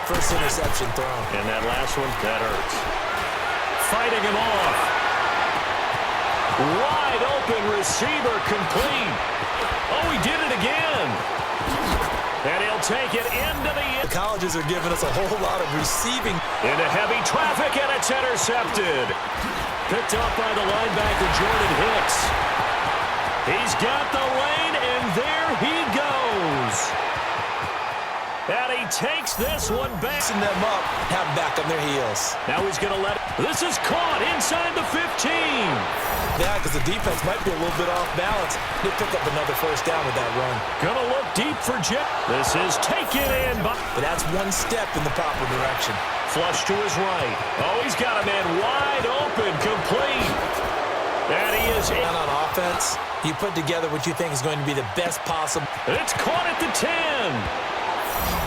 First interception thrown. And that last one, that hurts. Fighting him off. Wide open receiver complete. Oh, he did it again. And he'll take it into the end. The colleges are giving us a whole lot of receiving. Into heavy traffic, and it's intercepted. Picked up by the linebacker, Jordan Hicks. He's got the lane, and there he goes. And he takes this one back. Mixing them up, have them back on their heels. Now he's going to let it. This is caught inside the 15. Yeah, because the defense might be a little bit off balance. He'll pick up another first down with that run. Gonna look deep for Jet. This is taken in by. But that's one step in the proper direction. Flush to his right. Oh, he's got a man wide open, complete. And he is in. On offense, you put together what you think is going to be the best possible. It's caught at the 10.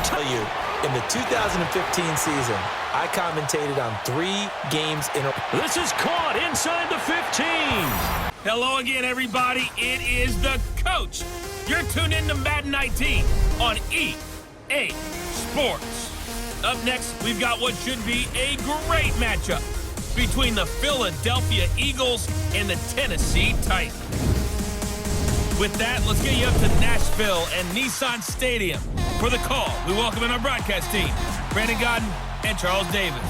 Tell you, in the 2015 season, I commentated on 3 games in a row. This is caught inside the 15. Hello again, everybody. It is the coach. You're tuned in to Madden 19 on EA Sports. Up next, we've got what should be a great matchup between the Philadelphia Eagles and the Tennessee Titans. With that, let's get you up to Nashville and Nissan Stadium. For the call, we welcome in our broadcast team, Brandon Godden and Charles Davis.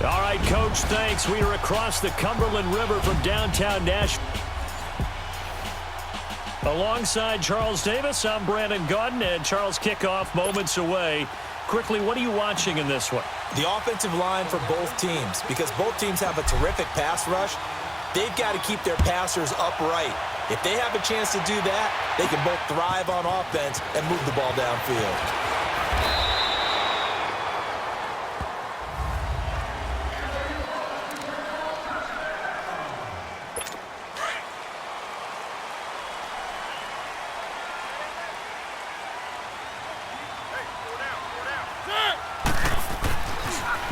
All right, Coach, thanks. We are across the Cumberland River from downtown Nashville. Alongside Charles Davis, I'm Brandon Godden, and Charles, kickoff moments away. Quickly, what are you watching in this one? The offensive line for both teams, because both teams have a terrific pass rush. They've got to keep their passers upright. If they have a chance to do that, they can both thrive on offense and move the ball downfield.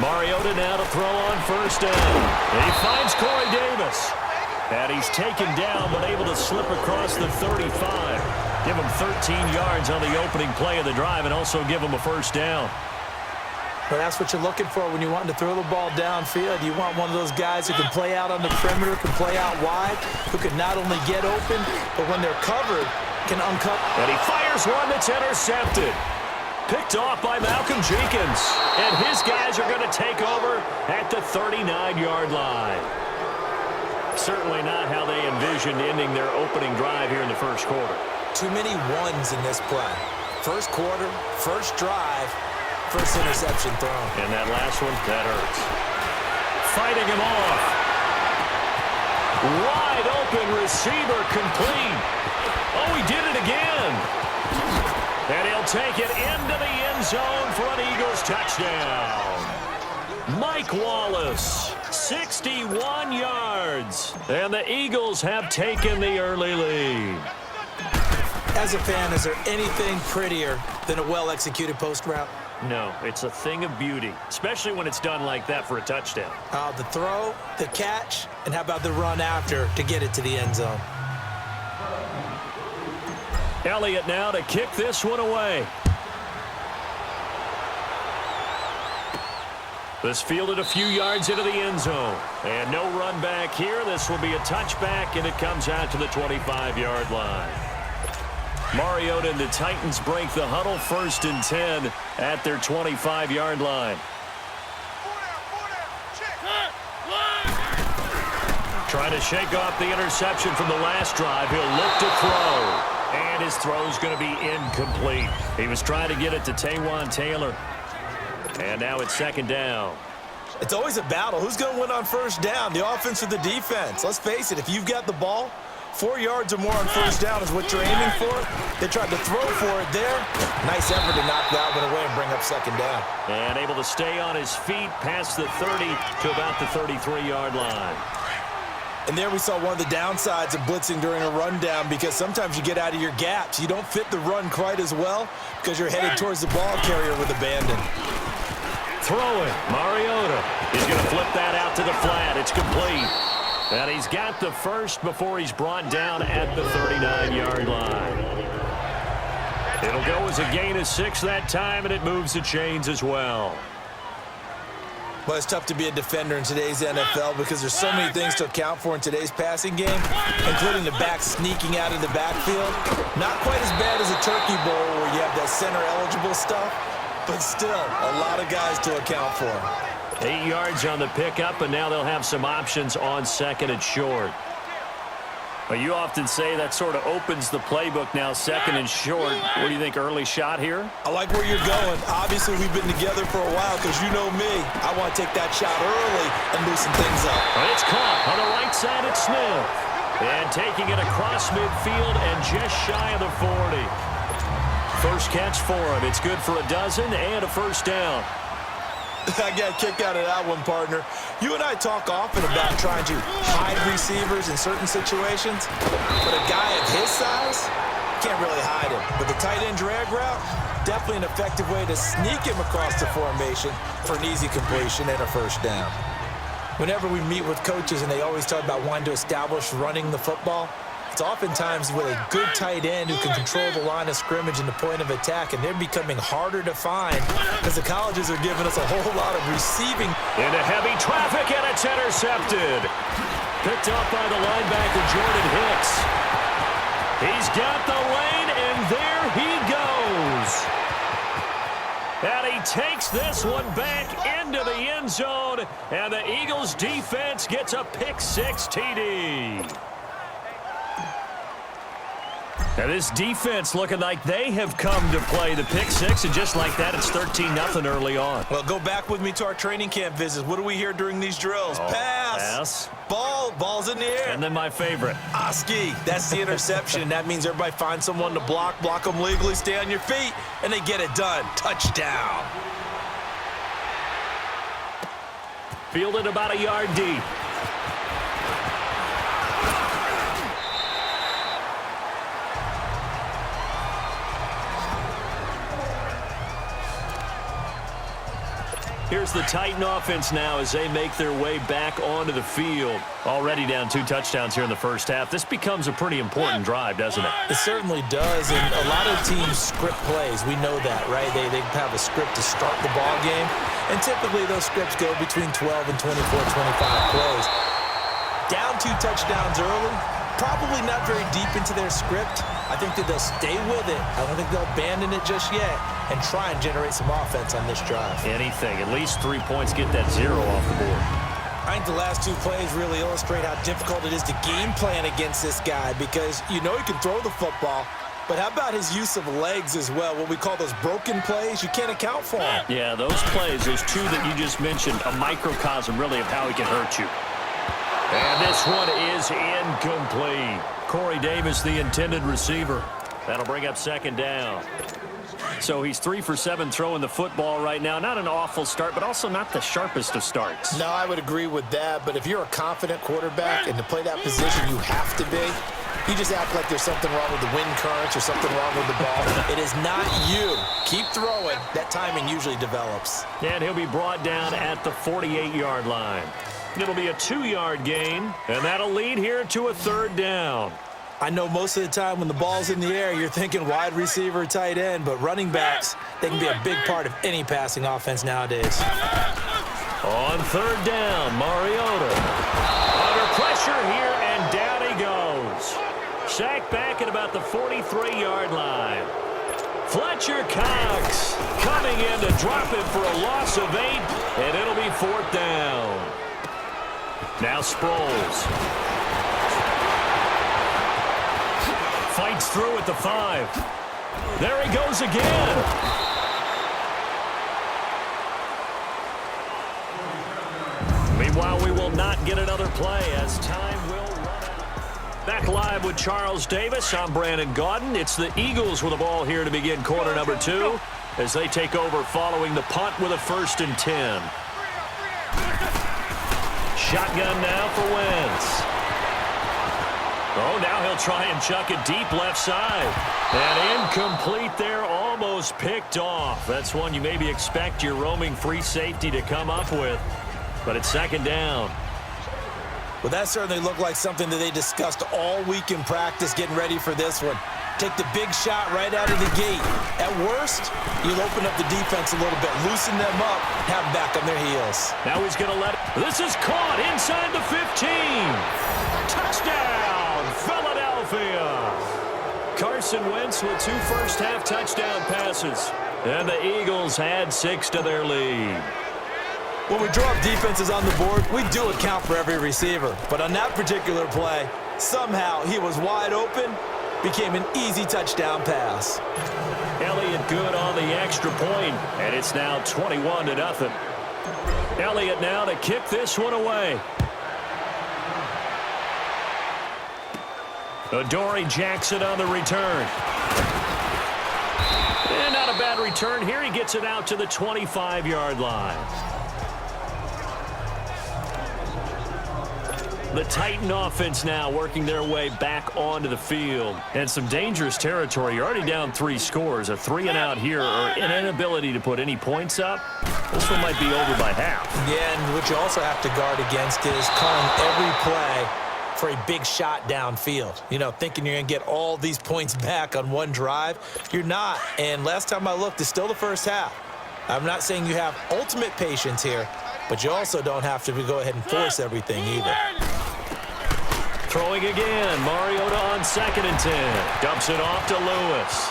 Mariota now to throw on first down. And he finds Corey Davis. And he's taken down, but able to slip across the 35. Give him 13 yards on the opening play of the drive and also give him a first down. Well, that's what you're looking for when you want to throw the ball downfield. You want one of those guys who can play out on the perimeter, can play out wide, who can not only get open, but when they're covered, can uncover. And he fires one that's intercepted. Picked off by Malcolm Jenkins. And his guys are going to take over at the 39-yard line. Certainly not how they envisioned ending their opening drive here in the first quarter. Too many ones in this play. First quarter, first drive, first interception thrown. And that last one, that hurts. Fighting him off. Wide open receiver complete. Oh, he did it again. And he'll take it into the end zone for an Eagles touchdown. Mike Wallace, 61 yards. And the Eagles have taken the early lead. As a fan, is there anything prettier than a well-executed post route? No, it's a thing of beauty, especially when it's done like that for a touchdown. The throw, the catch, and how about the run after to get it to the end zone? Elliott now to kick this one away. This fielded a few yards into the end zone. And no run back here. This will be a touchback, and it comes out to the 25-yard line. Mariota and the Titans break the huddle, 1st and 10 at their 25-yard line. Trying to shake off the interception from the last drive. He'll look to throw. And his throw's going to be incomplete. He was trying to get it to Taywan Taylor. And now it's 2nd down. It's always a battle. Who's going to win on first down, the offense or the defense? Let's face it, if you've got the ball, 4 yards or more on first down is what you're aiming for. They tried to throw for it there. Nice effort to knock that one away and bring up 2nd down. And able to stay on his feet past the 30 to about the 33-yard line. And there we saw one of the downsides of blitzing during a rundown, because sometimes you get out of your gaps. You don't fit the run quite as well because you're headed towards the ball carrier with abandon. Throwing, Mariota. He's going to flip that out to the flat. It's complete. And he's got the first before he's brought down at the 39-yard line. It'll go as a gain of 6 that time, and it moves the chains as well. Well, it's tough to be a defender in today's NFL because there's so many things to account for in today's passing game, including the back sneaking out of the backfield. Not quite as bad as a turkey bowl where you have that center-eligible stuff, but still a lot of guys to account for. 8 yards on the pickup, and now they'll have some options on 2nd and short. Well, you often say that sort of opens the playbook now, 2nd and short. What do you think, early shot here? I like where you're going. Obviously, we've been together for a while because you know me. I want to take that shot early and loosen things up. Well, it's caught on the right side at Smith. And taking it across midfield and just shy of the 40. First catch for him. It's good for a dozen and a first down. I got a kick out of that one, partner. You and I talk often about trying to hide receivers in certain situations, but a guy of his size can't really hide him. But the tight end drag route, definitely an effective way to sneak him across the formation for an easy completion and a first down. Whenever we meet with coaches and they always talk about wanting to establish running the football, it's oftentimes with a good tight end who can control the line of scrimmage and the point of attack, and they're becoming harder to find because the colleges are giving us a whole lot of receiving. Into heavy traffic, and it's intercepted. Picked up by the linebacker, Jordan Hicks. He's got the lane, and there he goes. And he takes this one back into the end zone, and the Eagles defense gets a pick-6 TD. Now this defense looking like they have come to play the pick-6, and just like that, it's 13-0 early on. Well, go back with me to our training camp visits. What do we hear during these drills? Pass. Ball's in the air. And then my favorite. Oski, that's the interception. That means everybody finds someone to block them legally, stay on your feet, and they get it done. Touchdown. Fielded about a yard deep. Here's the Titan offense now as they make their way back onto the field. Already down 2 touchdowns here in the first half. This becomes a pretty important drive, doesn't it? It certainly does, and a lot of teams script plays. We know that, right? They have a script to start the ball game, and typically those scripts go between 12 and 24, 25 plays. Down 2 touchdowns early, probably not very deep into their script. I think that they'll stay with it. I don't think they'll abandon it just yet and try and generate some offense on this drive. Anything. At least 3 points, get that 0 off the board. I think the last 2 plays really illustrate how difficult it is to game plan against this guy because you know he can throw the football, but how about his use of legs as well? What we call those broken plays, you can't account for them. Yeah, those plays, those 2 that you just mentioned, a microcosm really of how he can hurt you. And this one is incomplete. Corey Davis, the intended receiver. That'll bring up 2nd down. So he's 3 for 7 throwing the football right now. Not an awful start, but also not the sharpest of starts. No, I would agree with that. But if you're a confident quarterback and to play that position, you have to be. You just act like there's something wrong with the wind currents or something wrong with the ball. It is not you. Keep throwing. That timing usually develops. And he'll be brought down at the 48-yard line. It'll be a 2-yard gain, and that'll lead here to a 3rd down. I know most of the time when the ball's in the air, you're thinking wide receiver, tight end, but running backs, they can be a big part of any passing offense nowadays. On 3rd down, Mariota. Under pressure here, and down he goes. Sacked back at about the 43-yard line. Fletcher Cox coming in to drop it for a loss of 8, and it'll be 4th down. Now Sproles. Fights through at the 5. There he goes again. Meanwhile, we will not get another play as time will run out. Back live with Charles Davis. I'm Brandon Gaudin. It's the Eagles with the ball here to begin quarter number 2 as they take over following the punt with a 1st and 10. Shotgun now for Wentz. Oh, now he'll try and chuck it deep left side. And incomplete there, almost picked off. That's one you maybe expect your roaming free safety to come up with. But it's 2nd down. Well, that certainly looked like something that they discussed all week in practice getting ready for this one. Take the big shot right out of the gate. At worst, you'll open up the defense a little bit, loosen them up, have them back on their heels. Now he's going to let it. This is caught inside the 15. Touchdown, Philadelphia. Carson Wentz with 2 first-half touchdown passes. And the Eagles add 6 to their lead. When we draw up defenses on the board, we do account for every receiver. But on that particular play, somehow he was wide open, became an easy touchdown pass. Elliott good on the extra point, and it's now 21-0. Elliott now to kick this one away. Adoree Jackson on the return. And not a bad return here. He gets it out to the 25-yard line. The Titan offense now working their way back onto the field. And some dangerous territory. You're already down 3 scores. A 3-and-out here or an inability to put any points up. This one might be over by half. Yeah, and what you also have to guard against is calling every play for a big shot downfield. You know, thinking you're going to get all these points back on one drive. You're not. And last time I looked, it's still the first half. I'm not saying you have ultimate patience here, but you also don't have to go ahead and force everything either. Throwing again. Mariota on 2nd and 10. Dumps it off to Lewis.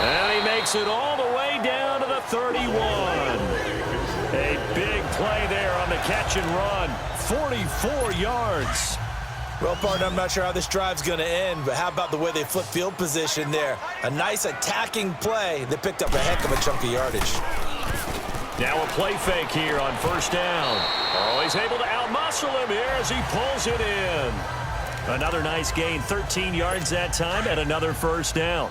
And he makes it all the way down to the 31. A big play there on the catch and run. 44 yards. Well, partner, I'm not sure how this drive's going to end, but how about the way they flip field position there? A nice attacking play that picked up a heck of a chunk of yardage. Now a play fake here on 1st down. Oh, he's able to outmuscle him here as he pulls it in. Another nice gain, 13 yards that time, and another 1st down.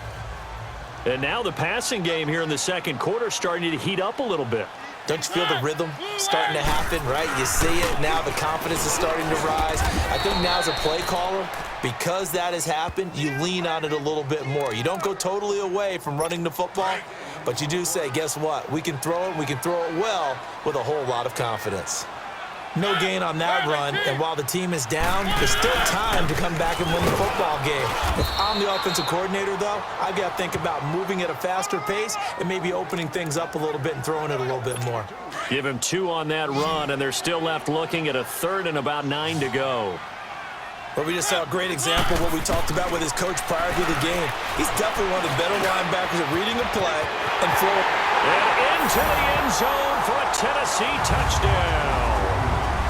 And now the passing game here in the 2nd quarter starting to heat up a little bit. Don't you feel the rhythm starting to happen, right? You see it. Now the confidence is starting to rise. I think now as a play caller, because that has happened, you lean on it a little bit more. You don't go totally away from running the football, but you do say, guess what? We can throw it. We can throw it well with a whole lot of confidence. No gain on that run, and while the team is down, there's still time to come back and win the football game. If I'm the offensive coordinator, though, I've got to think about moving at a faster pace and maybe opening things up a little bit and throwing it a little bit more. Give him 2 on that run, and they're still left looking at a 3rd and about 9 to go. Well, we just saw a great example of what we talked about with his coach prior to the game. He's definitely one of the better linebackers at reading a play and throwing. And into the end zone for a Tennessee touchdown.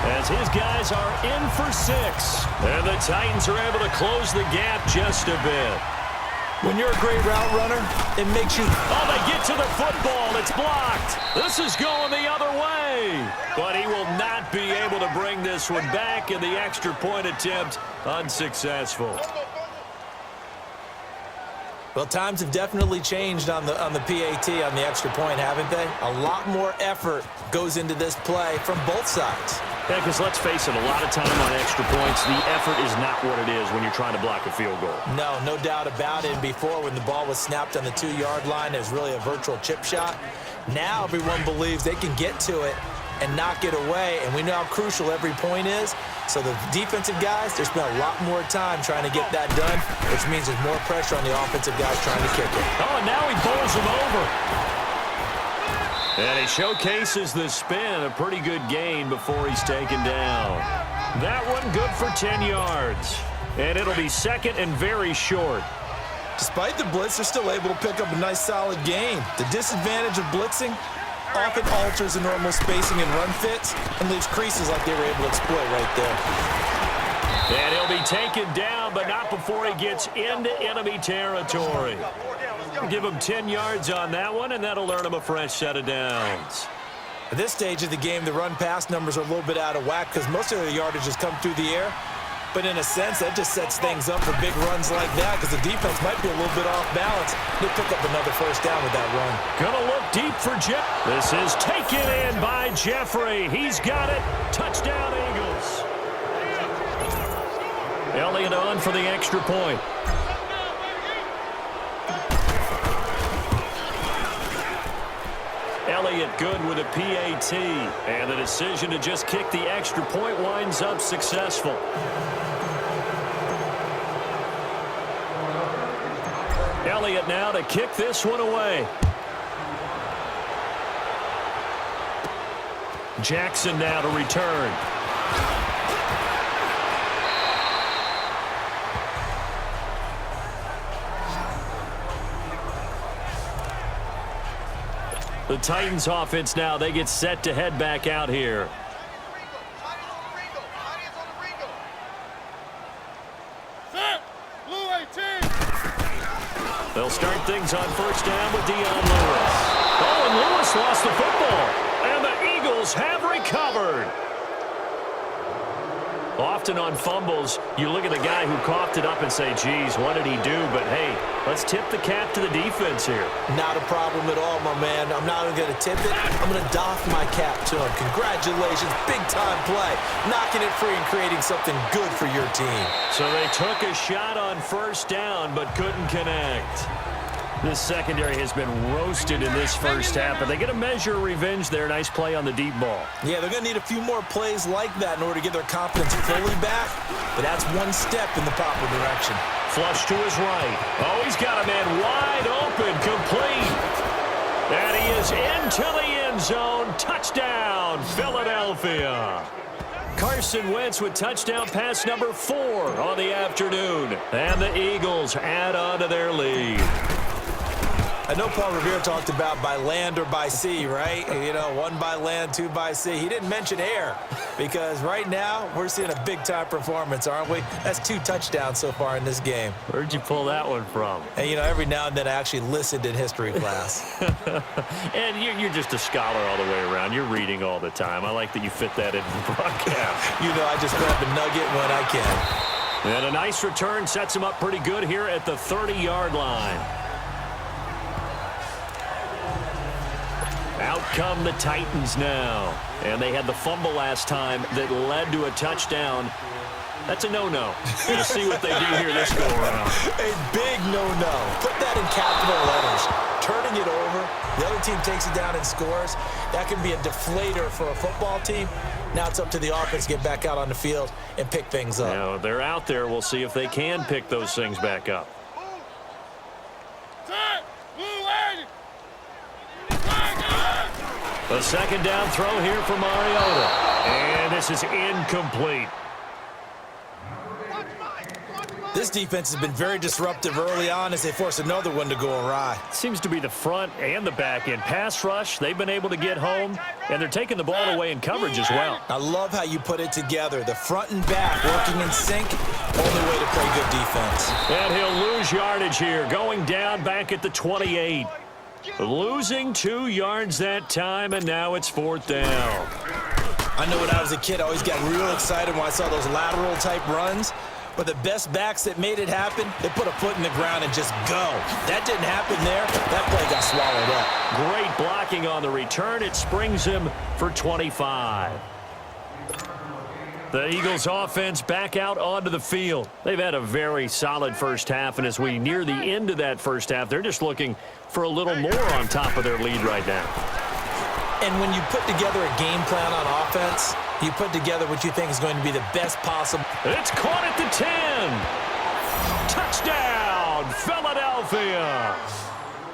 As his guys are in for 6. And the Titans are able to close the gap just a bit. When you're a great route runner, it makes you... Oh, they get to the football. It's blocked. This is going the other way. But he will not be able to bring this one back, and the extra point attempt unsuccessful. Well, times have definitely changed on the PAT, on the extra point, haven't they? A lot more effort goes into this play from both sides. Yeah, because let's face it, a lot of time on extra points, the effort is not what it is when you're trying to block a field goal. No doubt about it. And before, when the ball was snapped on the 2-yard line, it was really a virtual chip shot. Now everyone believes they can get to it and knock it away, and we know how crucial every point is. So the defensive guys, they spent a lot more time trying to get that done, which means there's more pressure on the offensive guys trying to kick it. Oh, and now he bowls him over. And he showcases the spin, a pretty good gain before he's taken down. That one good for 10 yards. And it'll be 2nd and very short. Despite the blitz, they're still able to pick up a nice solid gain. The disadvantage of blitzing often alters the normal spacing and run fits and leaves creases like they were able to exploit right there. And he'll be taken down, but not before he gets into enemy territory. Give him 10 yards on that one, and that'll earn him a fresh set of downs. At this stage of the game, the run-pass numbers are a little bit out of whack because most of their yardage has come through the air. But in a sense, that just sets things up for big runs like that because the defense might be a little bit off balance. They'll pick up another 1st down with that run. Gonna look deep for Jeff. This is taken in by Jeffrey. He's got it. Touchdown, Eagles. Elliott on for the extra point. Elliott good with a PAT. And the decision to just kick the extra point winds up successful. Elliott now to kick this one away. Jackson now to return. The Titans offense now, they get set to head back out here. They'll start things on first down with Dion Lewis. Oh, and Lewis lost the football. And the Eagles have recovered. Often on fumbles, you look at the guy who coughed it up and say, geez, what did he do? But, hey, let's tip the cap to the defense here. Not a problem at all, my man. I'm not even going to tip it. I'm going to doff my cap to him. Congratulations. Big-time play. Knocking it free and creating something good for your team. So they took a shot on first down but couldn't connect. This secondary has been roasted in this first half, but they get a measure of revenge there. Nice play on the deep ball. Yeah, they're going to need a few more plays like that in order to get their confidence fully back, but that's one step in the proper direction. Flush to his right. Oh, he's got a man wide open, complete. And he is into the end zone. Touchdown, Philadelphia. Carson Wentz with touchdown pass number 4 on the afternoon. And the Eagles add on to their lead. I know Paul Revere talked about by land or by sea, right? You know, 1 by land, 2 by sea. He didn't mention air because right now we're seeing a big-time performance, aren't we? That's 2 touchdowns so far in this game. Where'd you pull that one from? And, you know, every now and then I actually listened in history class. And you're just a scholar all the way around. You're reading all the time. I like that you fit that into the broadcast. You know, I just grab the nugget when I can. And a nice return sets him up pretty good here at the 30-yard line. Out come the Titans now. And they had the fumble last time that led to a touchdown. That's a no-no. We'll see what they do here this go-around. A big no-no. Put that in capital letters. Turning it over, the other team takes it down and scores. That can be a deflator for a football team. Now it's up to the offense to get back out on the field and pick things up. Now, they're out there. We'll see if they can pick those things back up. A second down throw here for Mariota. And this is incomplete. This defense has been very disruptive early on as they force another one to go awry. Seems to be the front and the back end. Pass rush, they've been able to get home, and they're taking the ball away in coverage as well. I love how you put it together. The front and back working in sync, only way to play good defense. And he'll lose yardage here, going down back at the 28. Losing 2 yards that time, and now it's 4th down. I know when I was a kid, I always got real excited when I saw those lateral-type runs. But the best backs that made it happen, they put a foot in the ground and just go. That didn't happen there. That play got swallowed up. Great blocking on the return. It springs him for 25. The Eagles offense back out onto the field. They've had a very solid first half, and as we near the end of that first half, they're just looking for a little more on top of their lead right now. And when you put together a game plan on offense, you put together what you think is going to be the best possible. It's caught at the 10. Touchdown, Philadelphia.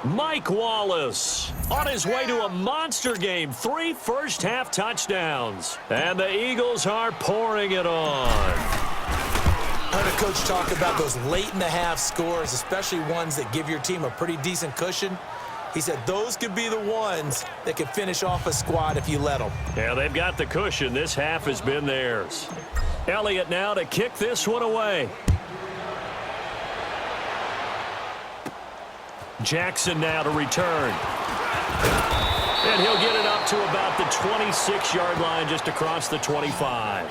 Mike Wallace on his way to a monster game. 3 first-half touchdowns. And the Eagles are pouring it on. I heard a coach talk about those late-in-the-half scores, especially ones that give your team a pretty decent cushion. He said those could be the ones that can finish off a squad if you let them. Yeah, they've got the cushion. This half has been theirs. Elliott now to kick this one away. Jackson now to return. And he'll get it up to about the 26-yard line, just across the 25.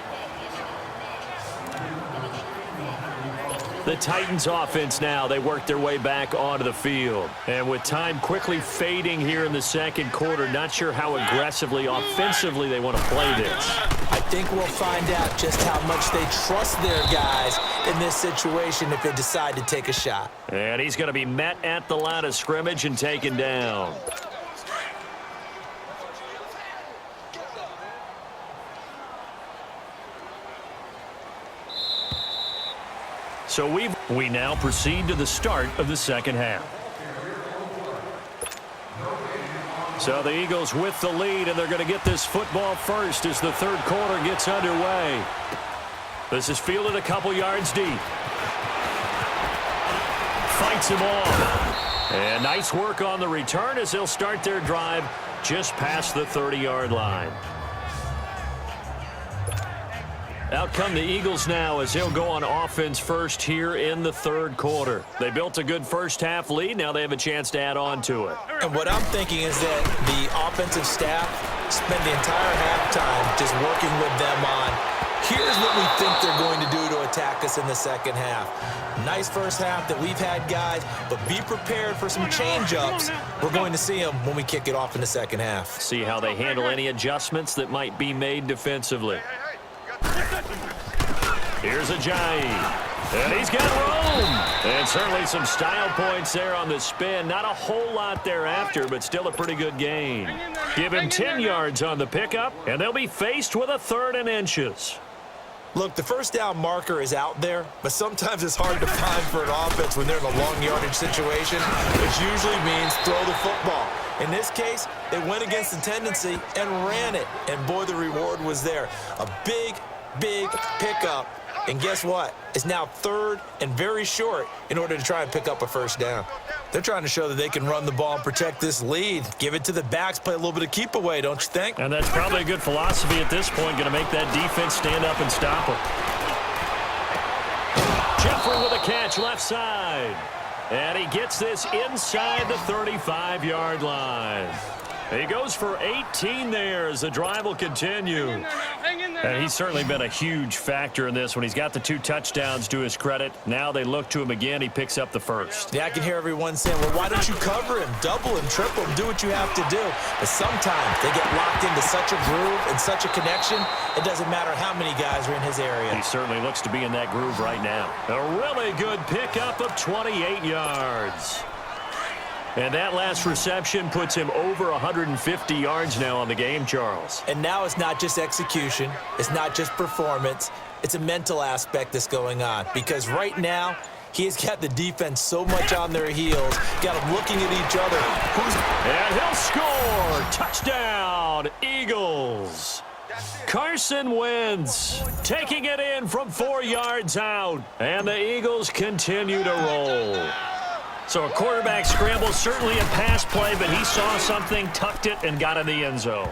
The Titans offense now, they work their way back onto the field. And with time quickly fading here in the second quarter, not sure how aggressively, offensively they want to play this. I think we'll find out just how much they trust their guys in this situation if they decide to take a shot. And he's going to be met at the line of scrimmage and taken down. So we now proceed to the start of the second half. So the Eagles with the lead, and they're going to get this football first as the third quarter gets underway. This is fielded a couple yards deep. Fights him off. And nice work on the return as they'll start their drive just past the 30-yard line. Out come the Eagles now as they'll go on offense first here in the third quarter. They built a good first-half lead. Now they have a chance to add on to it. And what I'm thinking is that the offensive staff spent the entire halftime just working with them on, here's what we think they're going to do to attack us in the second half. Nice first half that we've had, guys, but be prepared for some change-ups. We're going to see them when we kick it off in the second half. See how they handle any adjustments that might be made defensively. Here's Ajayi, and he's got room. And certainly some style points there on the spin. Not a whole lot thereafter, but still a pretty good gain. Give him 10 yards on the pickup, and they'll be faced with a 3rd and inches. Look, the first down marker is out there, but sometimes it's hard to find for an offense when they're in a long yardage situation, which usually means throw the football. In this case, they went against the tendency and ran it, and boy, the reward was there. A big pickup, and guess what? It's now 3rd and very short in order to try and pick up a first down. They're trying to show that they can run the ball and protect this lead. Give it to the backs, play a little bit of keep away, don't you think? And that's probably a good philosophy at this point, going to make that defense stand up and stop them. Jeffrey with a catch left side. And he gets this inside the 35-yard line. He goes for 18 there as the drive will continue. And he's certainly been a huge factor in this when he's got the 2 touchdowns to his credit. Now they look to him again. He picks up the first. Yeah, I can hear everyone saying, well, why don't you cover him, double him, triple him, do what you have to do. But sometimes they get locked into such a groove and such a connection, it doesn't matter how many guys are in his area. He certainly looks to be in that groove right now. A really good pickup of 28 yards. And that last reception puts him over 150 yards now on the game, Charles. And now it's not just execution. It's not just performance. It's a mental aspect that's going on. Because right now, he has got the defense so much on their heels, got them looking at each other. And he'll score! Touchdown, Eagles! Carson Wentz taking it in from 4 yards out. And the Eagles continue to roll. So a quarterback scramble, certainly a pass play, but he saw something, tucked it, and got in the end zone.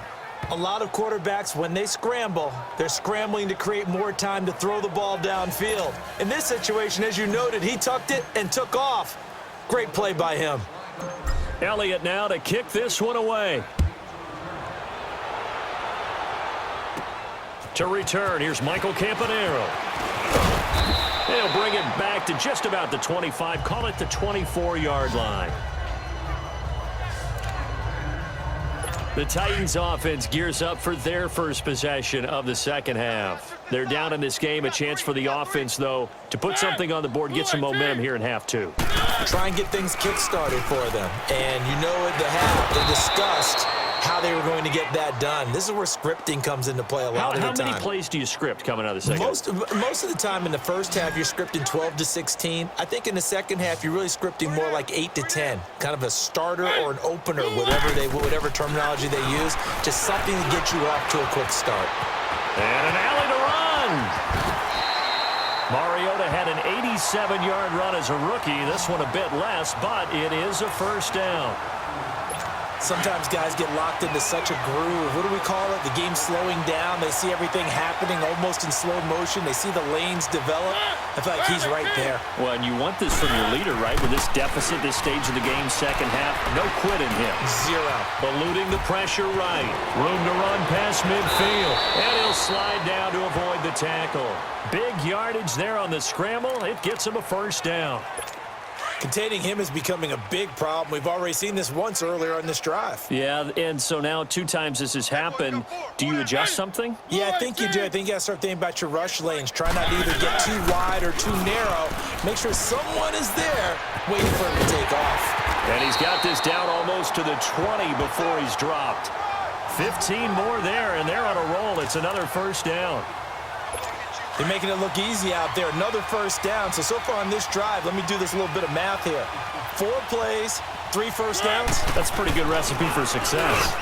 A lot of quarterbacks, when they scramble, they're scrambling to create more time to throw the ball downfield. In this situation, as you noted, he tucked it and took off. Great play by him. Elliott now to kick this one away. To return, here's Michael Campanaro. They'll bring it back to just about the 25, call it the 24-yard line. The Titans offense gears up for their first possession of the second half. They're down in this game, a chance for the offense, though, to put something on the board, get some momentum here in half 2. Try and get things kick-started for them. And you know at the half, they discussed how they were going to get that done. This is where scripting comes into play a lot of the time. How many plays do you script coming out of the second? Most of the time in the first half, you're scripting 12 to 16. I think in the second half, you're really scripting more like 8 to 10. Kind of a starter or an opener, whatever terminology they use. Just something to get you off to a quick start. And an alley to run. Mariota had an 87-yard run as a rookie. This one a bit less, but it is a first down. Sometimes guys get locked into such a groove. What do we call it? The game's slowing down. They see everything happening almost in slow motion. They see the lanes develop. I feel like he's right there. Well, and you want this from your leader, right? With this deficit, this stage of the game, second half, no quit in him. 0. Eluding the pressure right. Room to run past midfield. And he'll slide down to avoid the tackle. Big yardage there on the scramble. It gets him a first down. Containing him is becoming a big problem. We've already seen this once earlier on this drive. Yeah, and so now 2 times this has happened. Do you adjust something? Yeah, I think you do. I think you got to start thinking about your rush lanes. Try not to either get too wide or too narrow. Make sure someone is there waiting for him to take off. And he's got this down almost to the 20 before he's dropped. 15 more there, and they're on a roll. It's another first down. They're making it look easy out there. Another first down. So far on this drive, let me do this little bit of math here. 4 plays, 3 first downs. That's a pretty good recipe for success.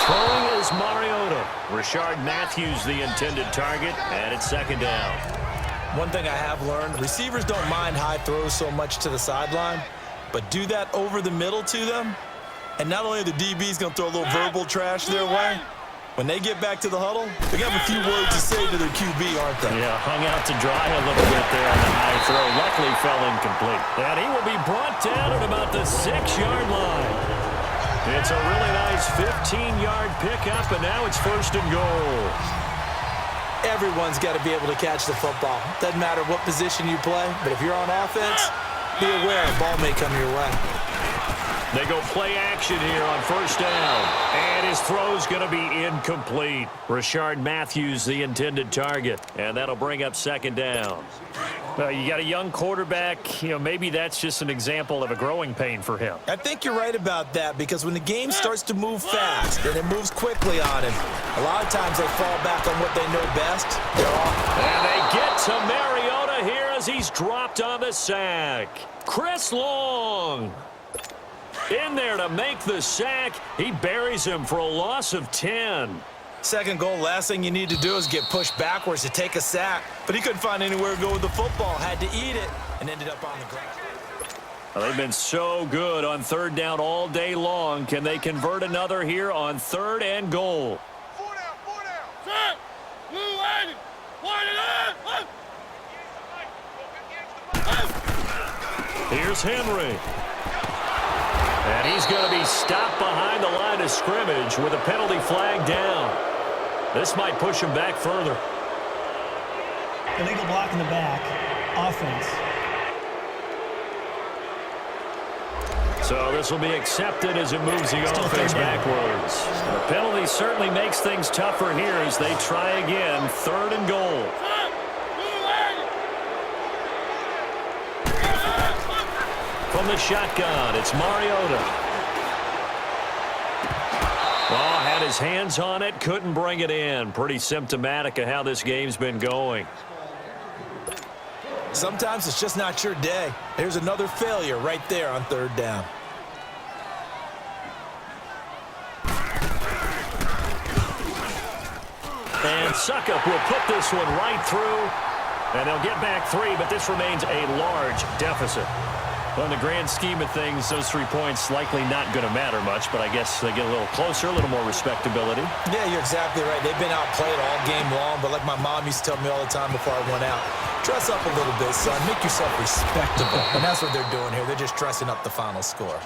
Throwing is Mariota. Rashard Matthews, the intended target, and it's second down. One thing I have learned, receivers don't mind high throws so much to the sideline, but do that over the middle to them, and not only are the DBs going to throw a little verbal trash their way, when they get back to the huddle, they're going to have a few words to say to their QB, aren't they? Yeah, hung out to dry a little bit there on the high throw. Luckily fell incomplete. And he will be brought down at about the 6-yard line. It's a really nice 15-yard pickup, and now it's first and goal. Everyone's got to be able to catch the football. Doesn't matter what position you play, but if you're on offense, be aware a ball may come your way. They go play action here on first down. And his throw's going to be incomplete. Rashard Matthews, the intended target. And that'll bring up second down. Well, you got a young quarterback. Maybe that's just an example of a growing pain for him. I think you're right about that, because when the game starts to move fast and it moves quickly on him, a lot of times they fall back on what they know best. And they get to Mariota here as he's dropped on the sack. Chris Long in there to make the sack. He buries him for a loss of 10. Second goal, last thing you need to do is get pushed backwards to take a sack. But he couldn't find anywhere to go with the football. Had to eat it and ended up on the ground. Well, they've been so good on third down all day long. Can they convert another here on third and goal? 4 down, 4 down. Set. Blue lighted. Wide it up. Here's Henry. And he's going to be stopped behind the line of scrimmage with a penalty flag down. This might push him back further. Illegal block in the back. Offense. So this will be accepted as it moves the offense backwards. The penalty certainly makes things tougher here as they try again. Third and goal. From the shotgun, it's Mariota. Oh, had his hands on it, couldn't bring it in. Pretty symptomatic of how this game's been going. Sometimes it's just not your day. There's another failure right there on third down. And Suckup will put this one right through. And they'll get back 3, but this remains a large deficit. Well, in the grand scheme of things, those 3 points likely not going to matter much, but I guess they get a little closer, a little more respectability. Yeah, you're exactly right. They've been outplayed all game long, but like my mom used to tell me all the time before I went out, dress up a little bit, son. Make yourself respectable. And that's what they're doing here. They're just dressing up the final score.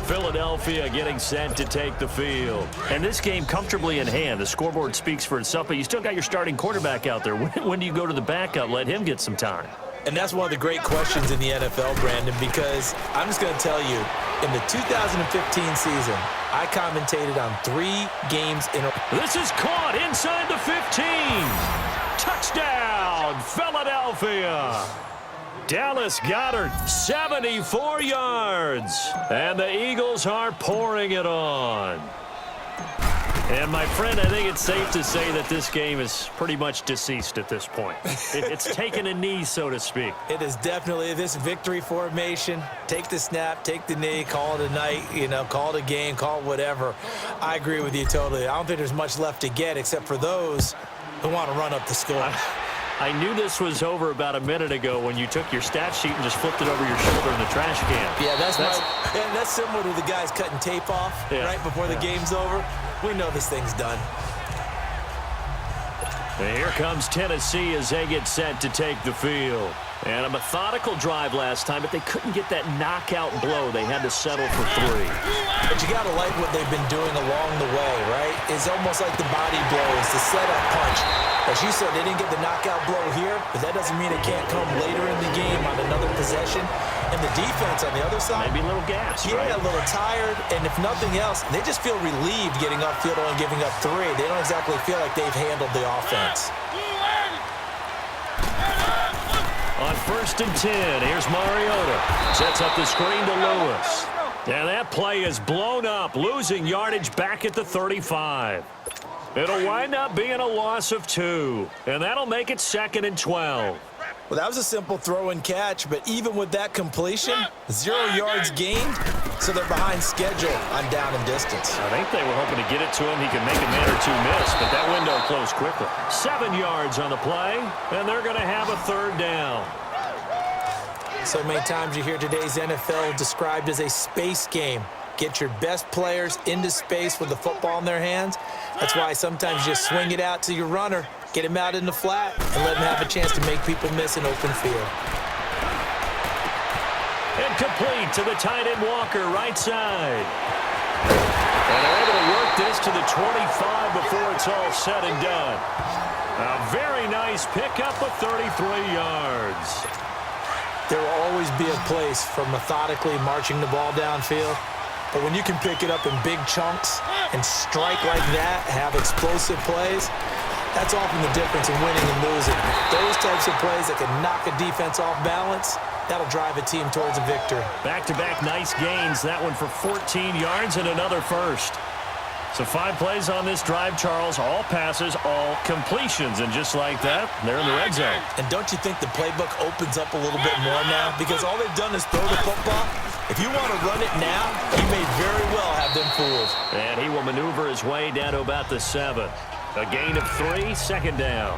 Philadelphia getting set to take the field. And this game comfortably in hand. The scoreboard speaks for itself, but you still got your starting quarterback out there. When do you go to the backup? Let him get some time. And that's one of the great questions in the NFL, Brandon, because I'm just going to tell you, in the 2015 season, I commentated on 3 games in a row. This is caught inside the 15. Touchdown, Philadelphia. Dallas Goedert, 74 yards. And the Eagles are pouring it on. And, my friend, I think it's safe to say that this game is pretty much deceased at this point. It's taken a knee, so to speak. It is definitely this victory formation. Take the snap, take the knee, call it a night, call it a game, call it whatever. I agree with you totally. I don't think there's much left to get except for those who want to run up the score. I knew this was over about a minute ago when you took your stat sheet and just flipped it over your shoulder in the trash can. Yeah, that's similar to the guys cutting tape off right before the game's over. We know this thing's done. And here comes Tennessee as they get set to take the field. And a methodical drive last time, but they couldn't get that knockout blow. They had to settle for 3. But you got to like what they've been doing along the way, right? It's almost like the body blows, the setup punch. As you said, they didn't get the knockout blow here, but that doesn't mean it can't come later in the game on another possession. And the defense on the other side. Maybe a little gas, right? A little tired. And if nothing else, they just feel relieved getting upfield and giving up 3. They don't exactly feel like they've handled the offense. On 1st and 10, here's Mariota. Sets up the screen to Lewis. And that play is blown up, losing yardage back at the 35. It'll wind up being a loss of 2, and that'll make it 2nd and 12. Well, that was a simple throw and catch, but even with that completion, 0 yards gained, so they're behind schedule on down and distance. I think they were hoping to get it to him. He could make a man or two miss, but that window closed quickly. 7 yards on the play, and they're going to have a 3rd down. So many times you hear today's NFL described as a space game. Get your best players into space with the football in their hands. That's why sometimes you just swing it out to your runner, get him out in the flat, and let him have a chance to make people miss an open field. Incomplete to the tight end Walker, right side. And they're able to work this to the 25 before it's all said and done. A very nice pickup of 33 yards. There will always be a place for methodically marching the ball downfield. But when you can pick it up in big chunks and strike like that, have explosive plays, that's often the difference in winning and losing. Those types of plays that can knock a defense off balance, that'll drive a team towards a victory. Back-to-back nice gains. That one for 14 yards and another first. So 5 plays on this drive, Charles. All passes, all completions. And just like that, they're in the red zone. And don't you think the playbook opens up a little bit more now? Because all they've done is throw the football. If you want to run it now, you may very well have them fooled. And he will maneuver his way down to about the 7. A gain of 3, 2nd down.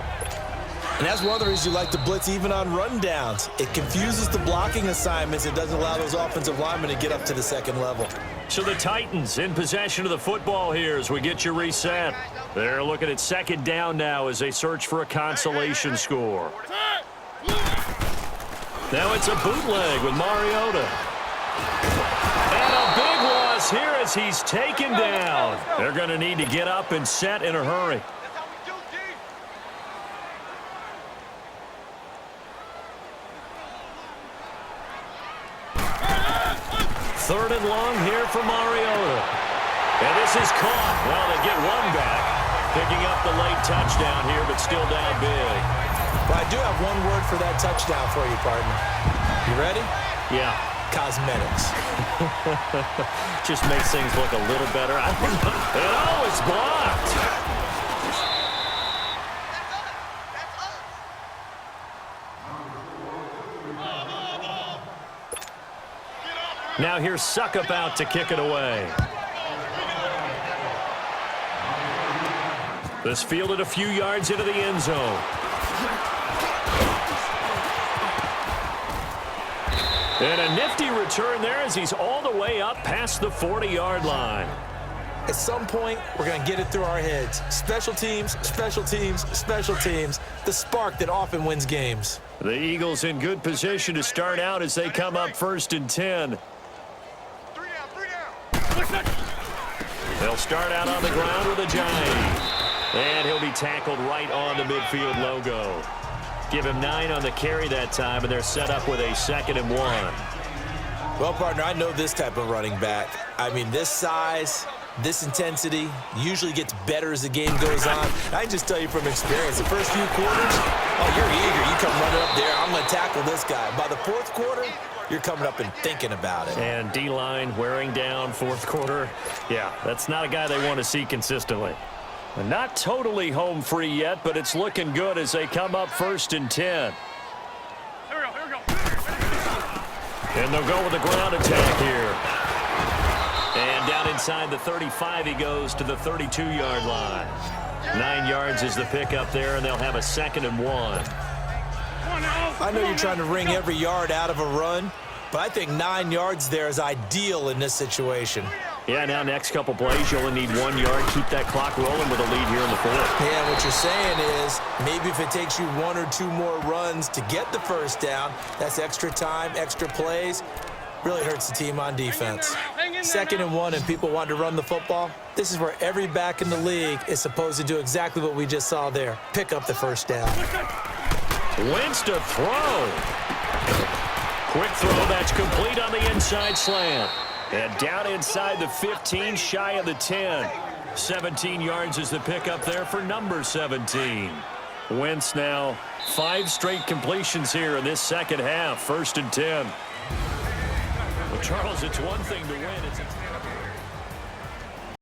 And that's one of the reasons you like to blitz even on rundowns. It confuses the blocking assignments. It doesn't allow those offensive linemen to get up to the 2nd level. So the Titans in possession of the football here as we get you reset. They're looking at 2nd down now as they search for a consolation score. Now it's a bootleg with Mariota. And a big loss here as he's taken down. They're going to need to get up and set in a hurry. 3rd and long here for Mariota. And this is caught. Well, they get one back. Picking up the late touchdown here, but still down big. Well, I do have one word for that touchdown for you, partner. You ready? Yeah. Cosmetics. Just makes things look a little better. And oh, it's blocked. Now here's Suckup out to kick it away. This fielded a few yards into the end zone. And a nifty return there as he's all the way up past the 40-yard line. At some point, we're going to get it through our heads. Special teams, special teams, special teams. The spark that often wins games. The Eagles in good position to start out as they come up 1st and 10. They'll start out on the ground with a giant. And he'll be tackled right on the midfield logo. Give him 9 on the carry that time, and they're set up with a 2nd and 1. Well, partner, I know this type of running back. I mean, this size, this intensity usually gets better as the game goes on. I can just tell you from experience, the first few quarters, oh, you're eager. You come running up there, I'm going to tackle this guy. By the 4th quarter, you're coming up and thinking about it. And D-line wearing down 4th quarter. Yeah, that's not a guy they want to see consistently. Not totally home free yet, but it's looking good as they come up 1st and 10. Here we go. And they'll go with a ground attack here. And down inside the 35, he goes to the 32-yard line. 9 yards is the pickup there, and they'll have a 2nd and 1. I know you're trying to wring every yard out of a run, but I think 9 yards there is ideal in this situation. Yeah, now next couple plays, you only need 1 yard. Keep that clock rolling with a lead here in the 4th. Yeah, what you're saying is maybe if it takes you 1 or 2 more runs to get the 1st down, that's extra time, extra plays. Really hurts the team on defense. 2nd and 1 and people want to run the football. This is where every back in the league is supposed to do exactly what we just saw there. Pick up the 1st down. Wentz to throw. Quick throw, that's complete on the inside slant. And down inside the 15, shy of the 10. 17 yards is the pickup there for number 17. Wentz now 5 straight completions here in this 2nd half. 1st and 10. Charles, it's one thing to win. It's